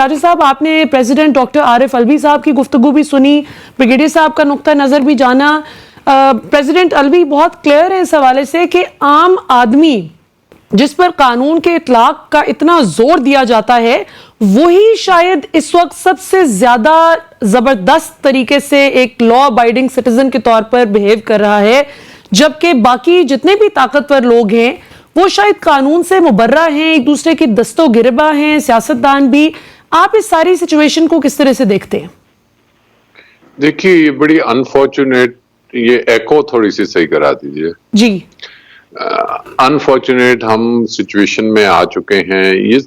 راجہ صاحب، آپ نے پریزیڈنٹ ڈاکٹر عارف الوی صاحب کی گفتگو بھی سنی، بریگیڈیئر صاحب کا نقطہ نظر بھی جانا. پریزیڈنٹ الوی بہت کلیئر ہے اس حوالے سے کہ عام آدمی جس پر قانون کے اطلاق کا اتنا زور دیا جاتا ہے وہی شاید اس وقت سب سے زیادہ زبردست طریقے سے ایک لا ابائڈنگ سٹیزن کے طور پر بہیو کر رہا ہے، جبکہ باقی جتنے بھی طاقتور لوگ ہیں وہ شاید قانون سے مبرہ ہیں، ایک دوسرے کی دست و گربہ ہیں، سیاستدان بھی. آپ اس ساری سچویشن کو کس طرح سے دیکھتے ہیں؟ دیکھیے، یہ بڑی انفارچونیٹ، یہ ایکو تھوڑی سی صحیح کرا دیجئے. جی. انفارچونیٹ ہم سچویشن میں آ چکے ہیں. یہ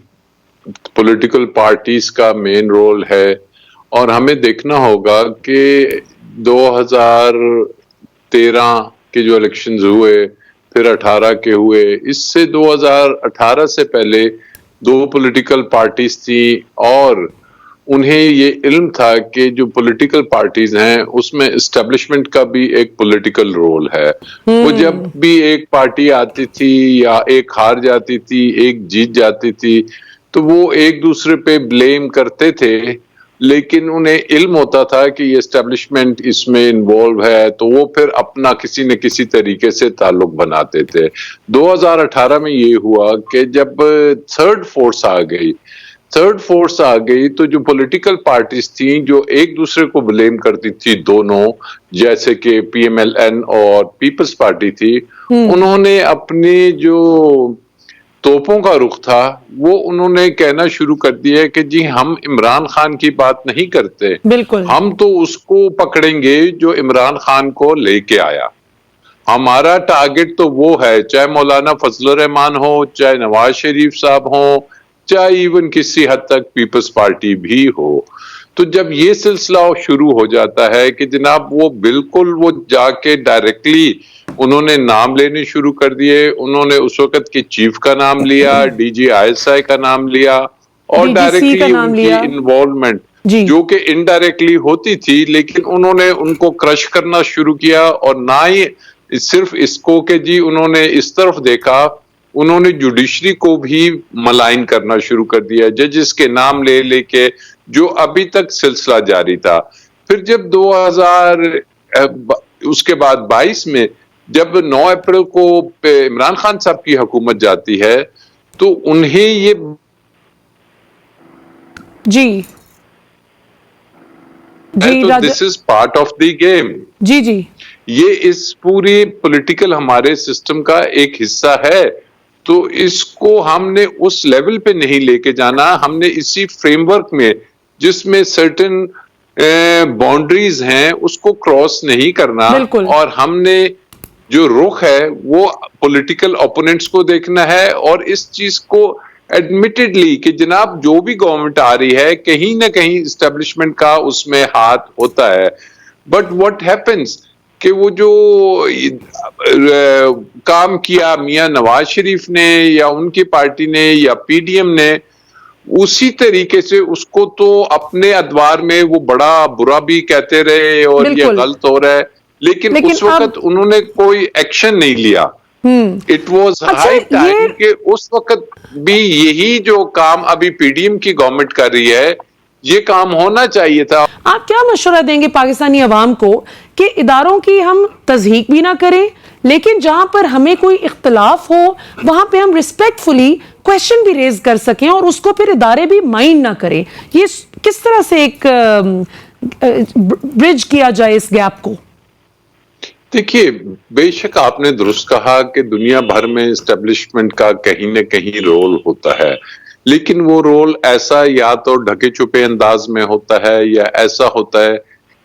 پولیٹیکل پارٹیز کا مین رول ہے، اور ہمیں دیکھنا ہوگا کہ 2013 کے جو الیکشنز ہوئے، پھر 18 کے ہوئے، اس سے 2018 سے پہلے 2 پولیٹیکل پارٹیز تھی، اور انہیں یہ علم تھا کہ جو پولیٹیکل پارٹیز ہیں اس میں اسٹیبلشمنٹ کا بھی ایک پولیٹیکل رول ہے. وہ جب بھی ایک پارٹی آتی تھی یا ایک ہار جاتی تھی، ایک جیت جاتی تھی، تو وہ ایک دوسرے پہ بلیم کرتے تھے، لیکن انہیں علم ہوتا تھا کہ یہ اسٹیبلشمنٹ اس میں انوالو ہے، تو وہ پھر اپنا کسی نہ کسی طریقے سے تعلق بناتے تھے. 2018 میں یہ ہوا کہ جب تھرڈ فورس آ گئی تو جو پولیٹیکل پارٹیز تھیں جو ایک دوسرے کو بلیم کرتی تھی، دونوں، جیسے کہ پی ایم ایل این اور پیپلز پارٹی تھی، انہوں نے اپنی جو توپوں کا رخ تھا وہ انہوں نے کہنا شروع کر دیا کہ جی ہم عمران خان کی بات نہیں کرتے، بالکل، ہم تو اس کو پکڑیں گے جو عمران خان کو لے کے آیا. ہمارا ٹارگٹ تو وہ ہے، چاہے مولانا فضل الرحمان ہو، چاہے نواز شریف صاحب ہوں، چاہے ایون کسی حد تک پیپلز پارٹی بھی ہو. تو جب یہ سلسلہ شروع ہو جاتا ہے کہ جناب وہ بالکل وہ جا کے ڈائریکٹلی انہوں نے نام لینے شروع کر دیے. انہوں نے اس وقت کے چیف کا نام لیا، D G I S I کا نام لیا، اور ڈائریکٹلی ان کی انوالومنٹ جو کہ انڈائریکٹلی ہوتی تھی، لیکن انہوں نے ان کو کرش کرنا شروع کیا. اور نہ ہی صرف اس کو کہ جی انہوں نے اس طرف دیکھا، انہوں نے جوڈیشری کو بھی ملائن کرنا شروع کر دیا، ججز کے نام لے لے کے، جو ابھی تک سلسلہ جاری تھا. پھر جب 2000 اس کے بعد 22 میں جب 9 اپریل کو عمران خان صاحب کی حکومت جاتی ہے، تو انہیں یہ جی this is part of the game. جی یہ اس پوری پولیٹیکل ہمارے سسٹم کا ایک حصہ ہے. تو اس کو ہم نے اس لیول پہ نہیں لے کے جانا، ہم نے اسی فریم ورک میں جس میں سرٹن باؤنڈریز ہیں اس کو کراس نہیں کرنا. اور ہم نے جو رخ ہے وہ پولیٹیکل اوپوننٹس کو دیکھنا ہے، اور اس چیز کو ایڈمیٹڈلی کہ جناب جو بھی گورنمنٹ آ رہی ہے کہیں نہ کہیں اسٹیبلشمنٹ کا اس میں ہاتھ ہوتا ہے. بٹ واٹ ہیپنس کہ وہ جو کام کیا میاں نواز شریف نے یا ان کی پارٹی نے یا پی ڈی ایم نے، اسی طریقے سے اس کو تو اپنے ادوار میں وہ بڑا برا بھی کہتے رہے اور یہ غلط ہو رہا ہے، لیکن اس وقت انہوں نے کوئی ایکشن نہیں لیا. اٹ واز ہائی ٹائم کہ اس وقت بھی یہی جو کام ابھی پی ڈی ایم کی گورنمنٹ کر رہی ہے یہ کام ہونا چاہیے تھا. آپ کیا مشورہ دیں گے پاکستانی عوام کو کہ اداروں کی ہم تضحیق بھی نہ کریں، لیکن جہاں پر ہمیں کوئی اختلاف ہو وہاں پہ ہم ریسپیکٹ فلی کویشچن بھی ریز کر سکیں اور اس کو پھر ادارے بھی مائنڈ نہ کریں؟ یہ کس طرح سے ایک برج کیا جائے اس گیپ کو؟ دیکھیے، بے شک آپ نے درست کہا کہ دنیا بھر میں اسٹیبلشمنٹ کا کہیں نہ کہیں رول ہوتا ہے، لیکن وہ رول ایسا یا تو ڈھکے چھپے انداز میں ہوتا ہے یا ایسا ہوتا ہے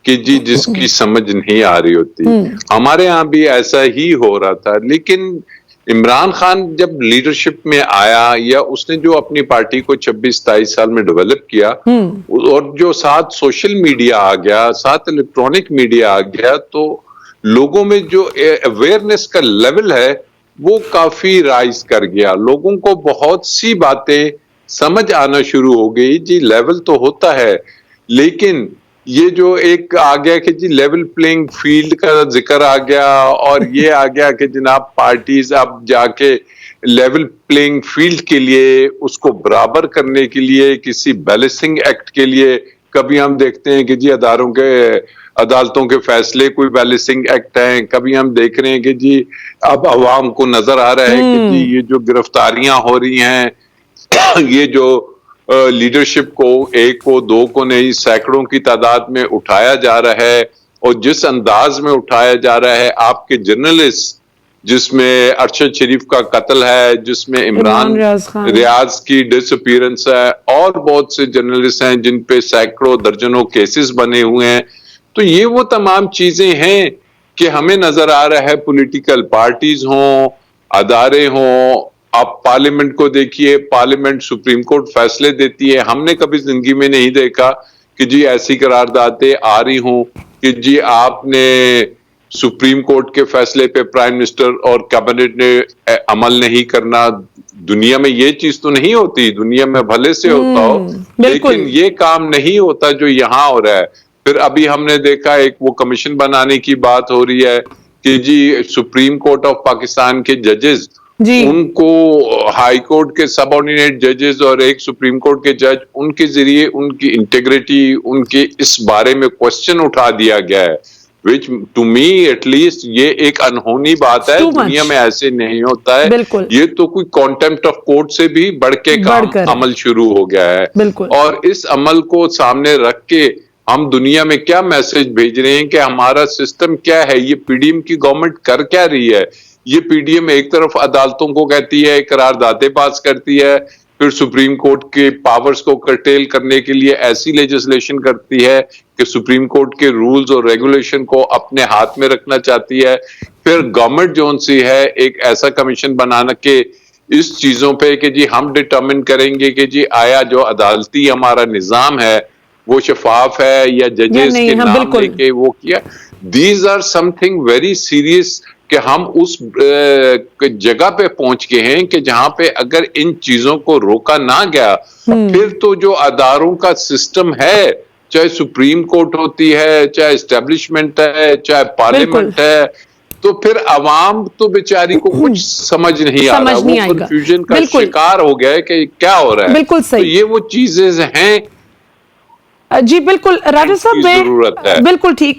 کہ جی جس کی سمجھ نہیں آ رہی ہوتی. ہمارے ہاں بھی ایسا ہی ہو رہا تھا. لیکن عمران خان جب لیڈرشپ میں آیا یا اس نے جو اپنی پارٹی کو 26-27 سال میں ڈیولپ کیا، اور جو ساتھ سوشل میڈیا آ گیا، ساتھ الیکٹرانک میڈیا آ گیا، تو لوگوں میں جو اویئرنیس کا لیول ہے وہ کافی رائز کر گیا. لوگوں کو بہت سی باتیں سمجھ آنا شروع ہو گئی. جی لیول تو ہوتا ہے، لیکن یہ جو ایک آ گیا کہ جی لیول پلینگ فیلڈ کا ذکر آ گیا، اور یہ آ گیا کہ جناب پارٹیز اب جا کے لیول پلینگ فیلڈ کے لیے، اس کو برابر کرنے کے لیے، کسی بیلنسنگ ایکٹ کے لیے. کبھی ہم دیکھتے ہیں کہ جی عدالتوں کے فیصلے کوئی بیلنسنگ ایکٹ ہیں، کبھی ہم دیکھ رہے ہیں کہ جی اب عوام کو نظر آ رہا ہے کہ جی یہ جو گرفتاریاں ہو رہی ہیں، یہ جو لیڈرشپ کو ایک کو دو کو نہیں سینکڑوں کی تعداد میں اٹھایا جا رہا ہے، اور جس انداز میں اٹھایا جا رہا ہے. آپ کے جرنلسٹ جس میں ارشد شریف کا قتل ہے، جس میں عمران ریاض کی ڈس اپیرنس ہے، اور بہت سے جرنلسٹ ہیں جن پہ سینکڑوں درجنوں کیسز بنے ہوئے ہیں. تو یہ وہ تمام چیزیں ہیں کہ ہمیں نظر آ رہا ہے پولیٹیکل پارٹیز ہوں، ادارے ہوں. آپ پارلیمنٹ کو دیکھیے، پارلیمنٹ سپریم کورٹ فیصلے دیتی ہے. ہم نے کبھی زندگی میں نہیں دیکھا کہ جی ایسی قراردادیں آ رہی ہوں کہ جی آپ نے سپریم کورٹ کے فیصلے پہ پرائم منسٹر اور کیبنٹ نے عمل نہیں کرنا. دنیا میں یہ چیز تو نہیں ہوتی، دنیا میں بھلے سے ہوتا ہو، لیکن یہ کام نہیں ہوتا جو یہاں ہو رہا ہے. پھر ابھی ہم نے دیکھا ایک وہ کمیشن بنانے کی بات ہو رہی ہے کہ جی سپریم کورٹ آف پاکستان کے ججز، ان کو ہائی کورٹ کے سب آرڈینیٹ ججز اور ایک سپریم کورٹ کے جج، ان کے ذریعے ان کی انٹیگریٹی، ان کے اس بارے میں کوسچن اٹھا دیا گیا ہے. which to me at least یہ ایک انہونی بات ہے. دنیا میں ایسے نہیں ہوتا ہے. یہ تو کوئی کانٹیمپٹ آف کورٹ سے بھی بڑھ کے کام عمل شروع ہو گیا ہے. اور اس عمل کو سامنے رکھ کے ہم دنیا میں کیا میسج بھیج رہے ہیں کہ ہمارا سسٹم کیا ہے. یہ پی ڈی ایم کی گورنمنٹ کر کیا رہی ہے؟ یہ پی ڈی ایم ایک طرف عدالتوں کو کہتی ہے، قراردادیں پاس کرتی ہے، پھر سپریم کورٹ کے پاورز کو کرٹیل کرنے کے لیے ایسی لیجسلیشن کرتی ہے کہ سپریم کورٹ کے رولز اور ریگولیشن کو اپنے ہاتھ میں رکھنا چاہتی ہے. پھر گورنمنٹ جون سی ہے ایک ایسا کمیشن بنانا کہ اس چیزوں پہ کہ جی ہم ڈٹرمن کریں گے کہ جی آیا جو عدالتی ہمارا نظام ہے وہ شفاف ہے یا ججز کے نام لے کے وہ کیا. These are something very serious کہ ہم اس جگہ پہ پہنچ گئے ہیں کہ جہاں پہ اگر ان چیزوں کو روکا نہ گیا پھر تو جو اداروں کا سسٹم ہے، چاہے سپریم کورٹ ہوتی ہے، چاہے اسٹیبلشمنٹ ہے، چاہے پارلیمنٹ ہے، تو پھر عوام تو بیچاری کو کچھ سمجھ نہیں آ رہا، وہ کنفیوژن کا شکار ہو گیا ہے کہ کیا ہو رہا ہے. تو یہ وہ چیزیں ہیں جی بالکل راجہ صاحب، بالکل ٹھیک.